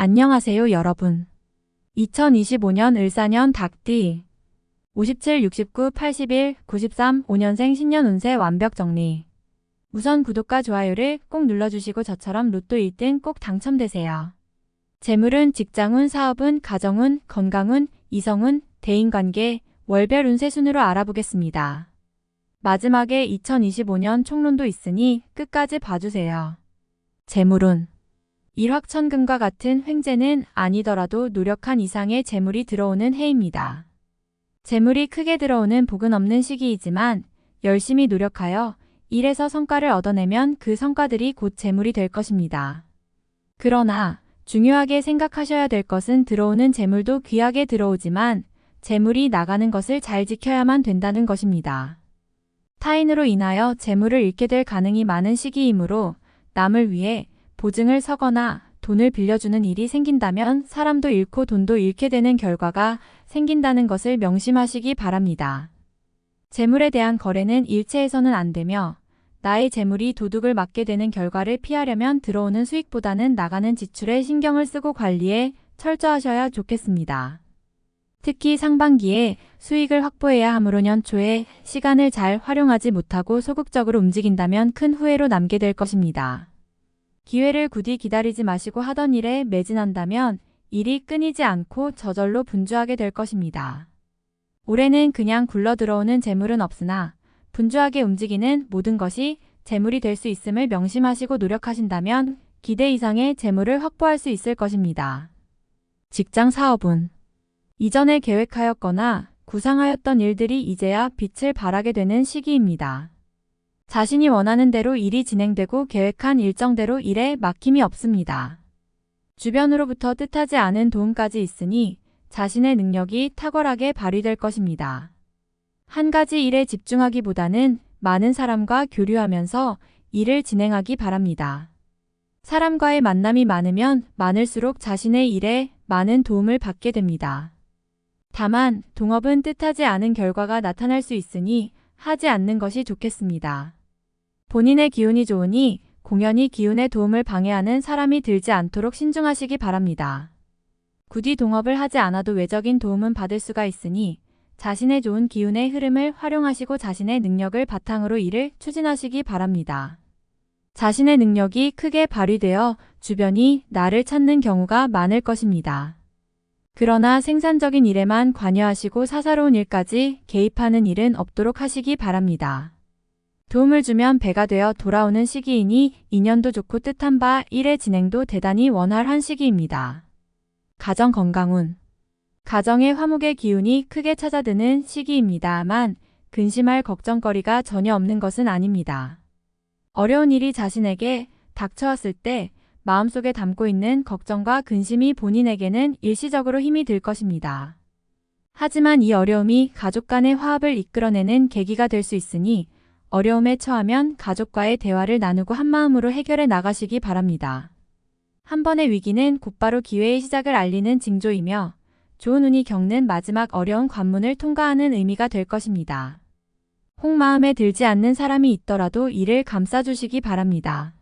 안녕하세요 여러분. 2025년 을사년 닭띠 57, 69, 81, 93, 5년생 신년 운세 완벽 정리. 우선 구독과 좋아요를 꼭 눌러주시고 저처럼 로또 1등 꼭 당첨되세요. 재물운, 직장운, 사업운, 가정운, 건강운, 이성운, 대인관계, 월별 운세 순으로 알아보겠습니다. 마지막에 2025년 총론도 있으니 끝까지 봐주세요. 재물운. 일확천금과 같은 횡재는 아니더라도 노력한 이상의 재물이 들어오는 해입니다. 재물이 크게 들어오는 복은 없는 시기이지만 열심히 노력하여 일에서 성과를 얻어내면 그 성과들이 곧 재물이 될 것입니다. 그러나 중요하게 생각하셔야 될 것은 들어오는 재물도 귀하게 들어오지만 재물이 나가는 것을 잘 지켜야만 된다는 것입니다. 타인으로 인하여 재물을 잃게 될 가능이 많은 시기이므로 남을 위해 보증을 서거나 돈을 빌려주는 일이 생긴다면 사람도 잃고 돈도 잃게 되는 결과가 생긴다는 것을 명심하시기 바랍니다. 재물에 대한 거래는 일체에서는 안 되며 나의 재물이 도둑을 맞게 되는 결과를 피하려면 들어오는 수익보다는 나가는 지출에 신경을 쓰고 관리에 철저하셔야 좋겠습니다. 특히 상반기에 수익을 확보해야 하므로 연초에 시간을 잘 활용하지 못하고 소극적으로 움직인다면 큰 후회로 남게 될 것입니다. 기회를 굳이 기다리지 마시고 하던 일에 매진한다면 일이 끊이지 않고 저절로 분주하게 될 것입니다. 올해는 그냥 굴러 들어오는 재물은 없으나 분주하게 움직이는 모든 것이 재물이 될 수 있음을 명심하시고 노력하신다면 기대 이상의 재물을 확보할 수 있을 것입니다. 직장 사업운. 이전에 계획하였거나 구상하였던 일들이 이제야 빛을 발하게 되는 시기입니다. 자신이 원하는 대로 일이 진행되고 계획한 일정대로 일에 막힘이 없습니다. 주변으로부터 뜻하지 않은 도움까지 있으니 자신의 능력이 탁월하게 발휘될 것입니다. 한 가지 일에 집중하기보다는 많은 사람과 교류하면서 일을 진행하기 바랍니다. 사람과의 만남이 많으면 많을수록 자신의 일에 많은 도움을 받게 됩니다. 다만 동업은 뜻하지 않은 결과가 나타날 수 있으니 하지 않는 것이 좋겠습니다. 본인의 기운이 좋으니 공연히 기운의 도움을 방해하는 사람이 들지 않도록 신중하시기 바랍니다. 굳이 동업을 하지 않아도 외적인 도움은 받을 수가 있으니 자신의 좋은 기운의 흐름을 활용하시고 자신의 능력을 바탕으로 일을 추진하시기 바랍니다. 자신의 능력이 크게 발휘되어 주변이 나를 찾는 경우가 많을 것입니다. 그러나 생산적인 일에만 관여하시고 사사로운 일까지 개입하는 일은 없도록 하시기 바랍니다. 도움을 주면 배가 되어 돌아오는 시기이니 인연도 좋고 뜻한 바 일의 진행도 대단히 원활한 시기입니다. 가정 건강운. 가정의 화목의 기운이 크게 찾아드는 시기입니다만 근심할 걱정거리가 전혀 없는 것은 아닙니다. 어려운 일이 자신에게 닥쳐왔을 때 마음속에 담고 있는 걱정과 근심이 본인에게는 일시적으로 힘이 들 것입니다. 하지만 이 어려움이 가족 간의 화합을 이끌어내는 계기가 될 수 있으니 어려움에 처하면 가족과의 대화를 나누고 한마음으로 해결해 나가시기 바랍니다. 한 번의 위기는 곧바로 기회의 시작을 알리는 징조이며 좋은 운이 겪는 마지막 어려운 관문을 통과하는 의미가 될 것입니다. 혹 마음에 들지 않는 사람이 있더라도 이를 감싸주시기 바랍니다.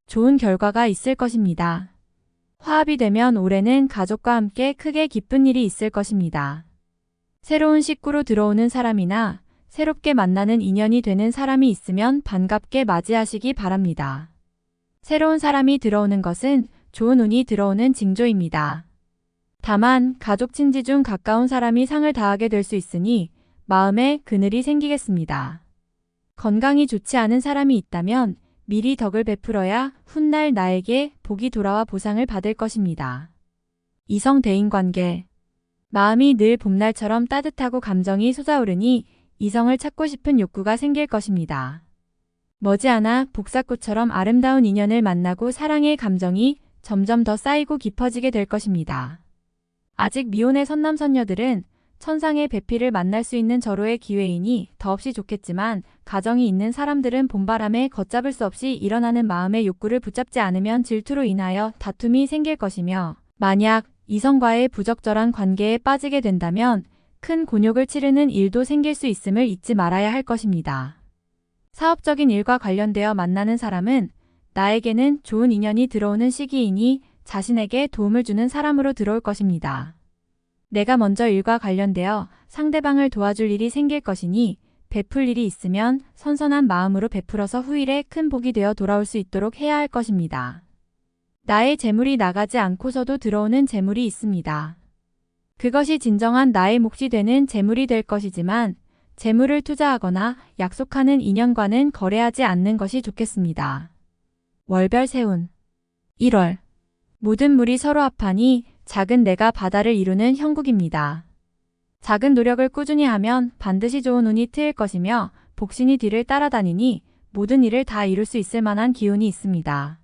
좋은 결과가 있을 것입니다. 화합이 되면 올해는 가족과 함께 크게 기쁜 일이 있을 것입니다. 새로운 식구로 들어오는 사람이나 새롭게 만나는 인연이 되는 사람이 있으면 반갑게 맞이하시기 바랍니다. 새로운 사람이 들어오는 것은 좋은 운이 들어오는 징조입니다. 다만 가족 친지 중 가까운 사람이 상을 다하게 될 수 있으니 마음에 그늘이 생기겠습니다. 건강이 좋지 않은 사람이 있다면 미리 덕을 베풀어야 훗날 나에게 복이 돌아와 보상을 받을 것입니다. 이성 대인관계. 마음이 늘 봄날처럼 따뜻하고 감정이 솟아오르니 이성을 찾고 싶은 욕구가 생길 것입니다. 머지않아 복사꽃처럼 아름다운 인연을 만나고 사랑의 감정이 점점 더 쌓이고 깊어지게 될 것입니다. 아직 미혼의 선남선녀들은 천상의 배필을 만날 수 있는 절호의 기회이니 더없이 좋겠지만 가정이 있는 사람들은 봄바람에 걷잡을 수 없이 일어나는 마음의 욕구를 붙잡지 않으면 질투로 인하여 다툼이 생길 것이며 만약 이성과의 부적절한 관계에 빠지게 된다면 큰 곤욕을 치르는 일도 생길 수 있음을 잊지 말아야 할 것입니다. 사업적인 일과 관련되어 만나는 사람은 나에게는 좋은 인연이 들어오는 시기이니 자신에게 도움을 주는 사람으로 들어올 것입니다. 내가 먼저 일과 관련되어 상대방을 도와줄 일이 생길 것이니 베풀 일이 있으면 선선한 마음으로 베풀어서 후일에 큰 복이 되어 돌아올 수 있도록 해야 할 것입니다. 나의 재물이 나가지 않고서도 들어오는 재물이 있습니다. 그것이 진정한 나의 몫이 되는 재물이 될 것이지만 재물을 투자하거나 약속하는 인연과는 거래하지 않는 것이 좋겠습니다. 월별 세운 1월 모든 물이 서로 합하니 작은 내가 바다를 이루는 형국입니다. 작은 노력을 꾸준히 하면 반드시 좋은 운이 트일 것이며 복신이 뒤를 따라다니니 모든 일을 다 이룰 수 있을 만한 기운이 있습니다.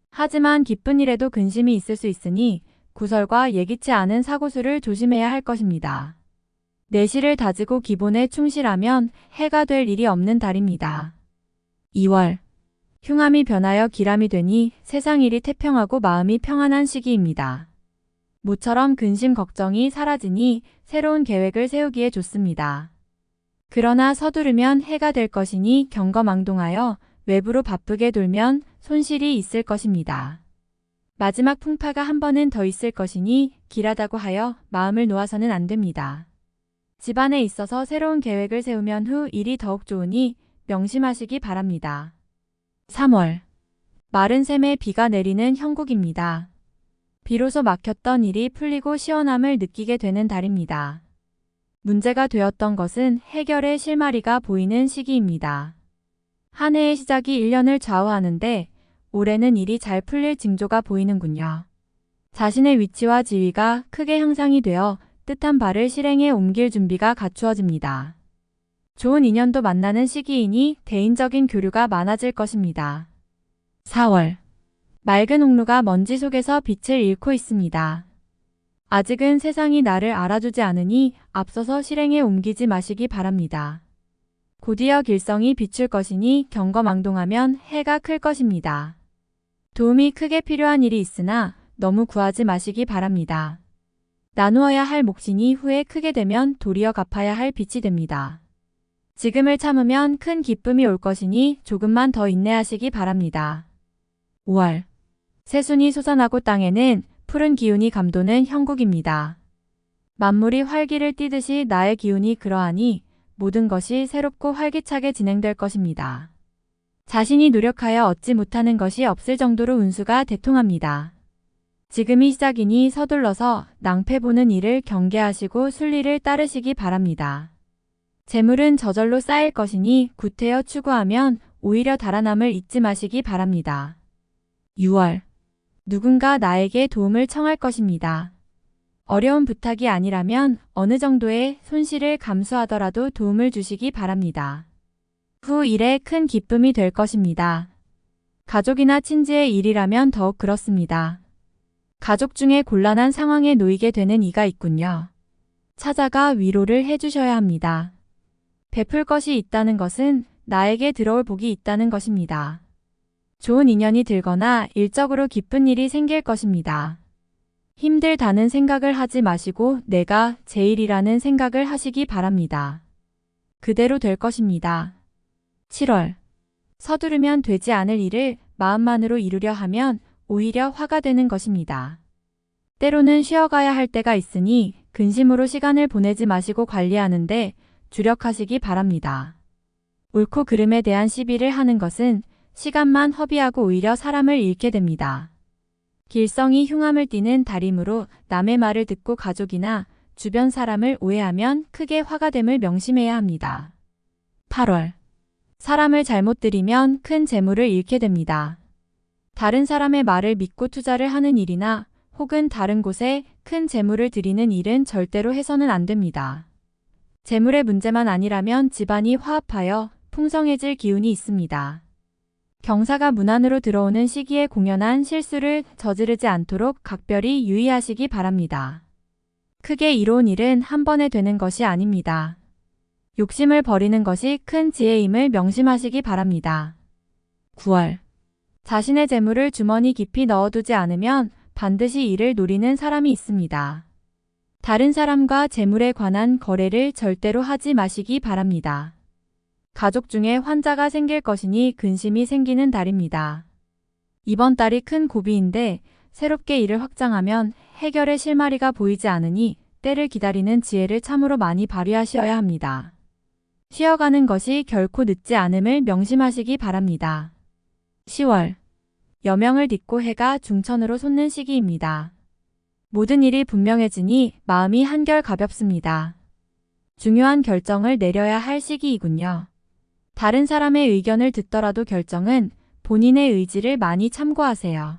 하지만 기쁜 일에도 근심이 있을 수 있으니 구설과 예기치 않은 사고수를 조심해야 할 것입니다. 내실을 다지고 기본에 충실하면 해가 될 일이 없는 달입니다. 2월 흉함이 변하여 기람이 되니 세상 일이 태평하고 마음이 평안한 시기입니다. 모처럼 근심 걱정이 사라지니 새로운 계획을 세우기에 좋습니다. 그러나 서두르면 해가 될 것이니 경거망동하여 외부로 바쁘게 돌면 손실이 있을 것입니다. 마지막 풍파가 한 번은 더 있을 것이니 길하다고 하여 마음을 놓아서는 안 됩니다. 집안에 있어서 새로운 계획을 세우면 후 일이 더욱 좋으니 명심하시기 바랍니다. 3월 마른 샘에 비가 내리는 형국입니다. 비로소 막혔던 일이 풀리고 시원함을 느끼게 되는 달입니다. 문제가 되었던 것은 해결의 실마리가 보이는 시기입니다. 한 해의 시작이 1년을 좌우하는데 올해는 일이 잘 풀릴 징조가 보이는군요. 자신의 위치와 지위가 크게 향상이 되어 뜻한 바를 실행에 옮길 준비가 갖추어집니다. 좋은 인연도 만나는 시기이니 대인적인 교류가 많아질 것입니다. 4월 맑은 홍루가 먼지 속에서 빛을 잃고 있습니다. 아직은 세상이 나를 알아주지 않으니 앞서서 실행에 옮기지 마시기 바랍니다. 곧이어 길성이 비출 것이니 경거망동하면 해가 클 것입니다. 도움이 크게 필요한 일이 있으나 너무 구하지 마시기 바랍니다. 나누어야 할 몫이니 후에 크게 되면 도리어 갚아야 할 빚이 됩니다. 지금을 참으면 큰 기쁨이 올 것이니 조금만 더 인내하시기 바랍니다. 5월 새순이 솟아나고 땅에는 푸른 기운이 감도는 형국입니다. 만물이 활기를 띠듯이 나의 기운이 그러하니 모든 것이 새롭고 활기차게 진행될 것입니다. 자신이 노력하여 얻지 못하는 것이 없을 정도로 운수가 대통합니다. 지금이 시작이니 서둘러서 낭패 보는 일을 경계하시고 순리를 따르시기 바랍니다. 재물은 저절로 쌓일 것이니 구태여 추구하면 오히려 달아남을 잊지 마시기 바랍니다. 6월 누군가 나에게 도움을 청할 것입니다. 어려운 부탁이 아니라면 어느 정도의 손실을 감수하더라도 도움을 주시기 바랍니다. 후 일에 큰 기쁨이 될 것입니다. 가족이나 친지의 일이라면 더욱 그렇습니다. 가족 중에 곤란한 상황에 놓이게 되는 이가 있군요. 찾아가 위로를 해주셔야 합니다. 베풀 것이 있다는 것은 나에게 들어올 복이 있다는 것입니다. 좋은 인연이 들거나 일적으로 기쁜 일이 생길 것입니다. 힘들다는 생각을 하지 마시고 내가 제일이라는 생각을 하시기 바랍니다. 그대로 될 것입니다. 7월 서두르면 되지 않을 일을 마음만으로 이루려 하면 오히려 화가 되는 것입니다. 때로는 쉬어가야 할 때가 있으니 근심으로 시간을 보내지 마시고 관리하는데 주력하시기 바랍니다. 옳고 그름에 대한 시비를 하는 것은 시간만 허비하고 오히려 사람을 잃게 됩니다. 길성이 흉함을 띠는 달이므로 남의 말을 듣고 가족이나 주변 사람을 오해하면 크게 화가 됨을 명심해야 합니다. 8월 사람을 잘못 들이면 큰 재물을 잃게 됩니다. 다른 사람의 말을 믿고 투자를 하는 일이나 혹은 다른 곳에 큰 재물을 들이는 일은 절대로 해서는 안 됩니다. 재물의 문제만 아니라면 집안이 화합하여 풍성해질 기운이 있습니다. 경사가 문 안으로 들어오는 시기에 공연한 실수를 저지르지 않도록 각별히 유의하시기 바랍니다. 크게 이로운 일은 한 번에 되는 것이 아닙니다. 욕심을 버리는 것이 큰 지혜임을 명심하시기 바랍니다. 9월 자신의 재물을 주머니 깊이 넣어두지 않으면 반드시 이를 노리는 사람이 있습니다. 다른 사람과 재물에 관한 거래를 절대로 하지 마시기 바랍니다. 가족 중에 환자가 생길 것이니 근심이 생기는 달입니다. 이번 달이 큰 고비인데 새롭게 일을 확장하면 해결의 실마리가 보이지 않으니 때를 기다리는 지혜를 참으로 많이 발휘하셔야 합니다. 쉬어가는 것이 결코 늦지 않음을 명심하시기 바랍니다. 10월. 여명을 딛고 해가 중천으로 솟는 시기입니다. 모든 일이 분명해지니 마음이 한결 가볍습니다. 중요한 결정을 내려야 할 시기이군요. 다른 사람의 의견을 듣더라도 결정은 본인의 의지를 많이 참고하세요.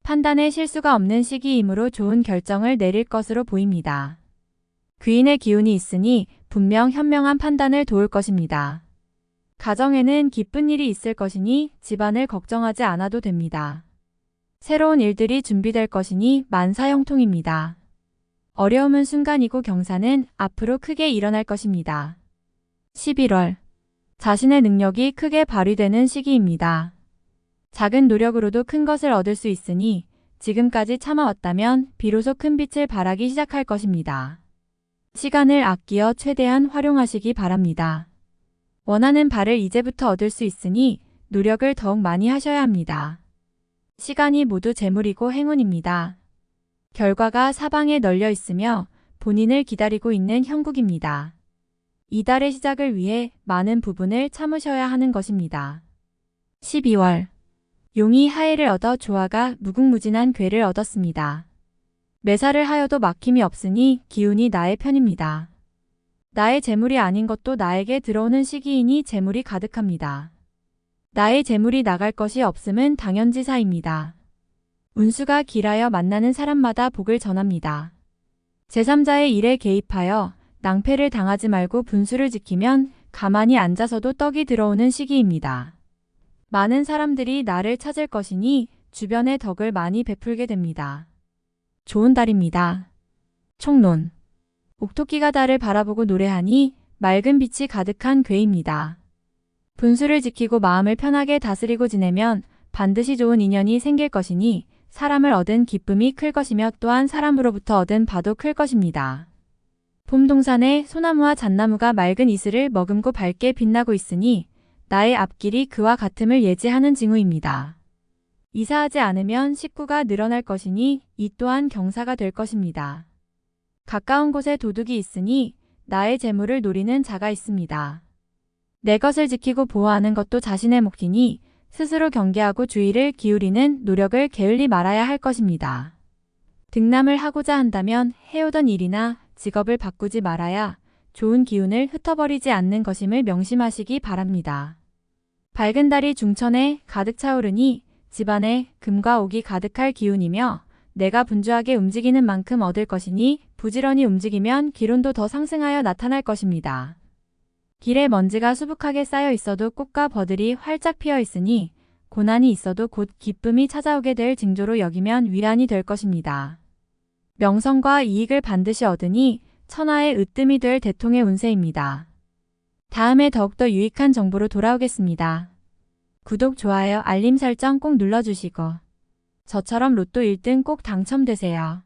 판단에 실수가 없는 시기이므로 좋은 결정을 내릴 것으로 보입니다. 귀인의 기운이 있으니 분명 현명한 판단을 도울 것입니다. 가정에는 기쁜 일이 있을 것이니 집안을 걱정하지 않아도 됩니다. 새로운 일들이 준비될 것이니 만사형통입니다. 어려움은 순간이고 경사는 앞으로 크게 일어날 것입니다. 11월. 자신의 능력이 크게 발휘되는 시기입니다. 작은 노력으로도 큰 것을 얻을 수 있으니 지금까지 참아왔다면 비로소 큰 빛을 발하기 시작할 것입니다. 시간을 아끼어 최대한 활용하시기 바랍니다. 원하는 바를 이제부터 얻을 수 있으니 노력을 더욱 많이 하셔야 합니다. 시간이 모두 재물이고 행운입니다. 결과가 사방에 널려 있으며 본인을 기다리고 있는 형국입니다. 이달의 시작을 위해 많은 부분을 참으셔야 하는 것입니다. 12월. 용이 하해를 얻어 조화가 무궁무진한 괴를 얻었습니다. 매사를 하여도 막힘이 없으니 기운이 나의 편입니다. 나의 재물이 아닌 것도 나에게 들어오는 시기이니 재물이 가득합니다. 나의 재물이 나갈 것이 없음은 당연지사입니다. 운수가 길하여 만나는 사람마다 복을 전합니다. 제3자의 일에 개입하여 낭패를 당하지 말고 분수를 지키면 가만히 앉아서도 떡이 들어오는 시기입니다. 많은 사람들이 나를 찾을 것이니 주변에 덕을 많이 베풀게 됩니다. 좋은 달입니다. 총론. 옥토끼가 달을 바라보고 노래하니 맑은 빛이 가득한 괴입니다. 분수를 지키고 마음을 편하게 다스리고 지내면 반드시 좋은 인연이 생길 것이니 사람을 얻은 기쁨이 클 것이며 또한 사람으로부터 얻은 바도 클 것입니다. 봄 동산에 소나무와 잣나무가 맑은 이슬을 머금고 밝게 빛나고 있으니 나의 앞길이 그와 같음을 예지하는 징후입니다. 이사하지 않으면 식구가 늘어날 것이니 이 또한 경사가 될 것입니다. 가까운 곳에 도둑이 있으니 나의 재물을 노리는 자가 있습니다. 내 것을 지키고 보호하는 것도 자신의 몫이니 스스로 경계하고 주의를 기울이는 노력을 게을리 말아야 할 것입니다. 등남을 하고자 한다면 해오던 일이나 직업을 바꾸지 말아야 좋은 기운을 흩어버리지 않는 것임을 명심하시기 바랍니다. 밝은 달이 중천에 가득 차오르니 집안에 금과 옥이 가득할 기운이며 내가 분주하게 움직이는 만큼 얻을 것이니 부지런히 움직이면 기운도 더 상승하여 나타날 것입니다. 길에 먼지가 수북하게 쌓여 있어도 꽃과 버들이 활짝 피어 있으니 고난이 있어도 곧 기쁨이 찾아오게 될 징조로 여기면 위안이 될 것입니다. 명성과 이익을 반드시 얻으니 천하의 으뜸이 될 대통의 운세입니다. 다음에 더욱더 유익한 정보로 돌아오겠습니다. 구독, 좋아요, 알림 설정 꼭 눌러주시고 저처럼 로또 1등 꼭 당첨되세요.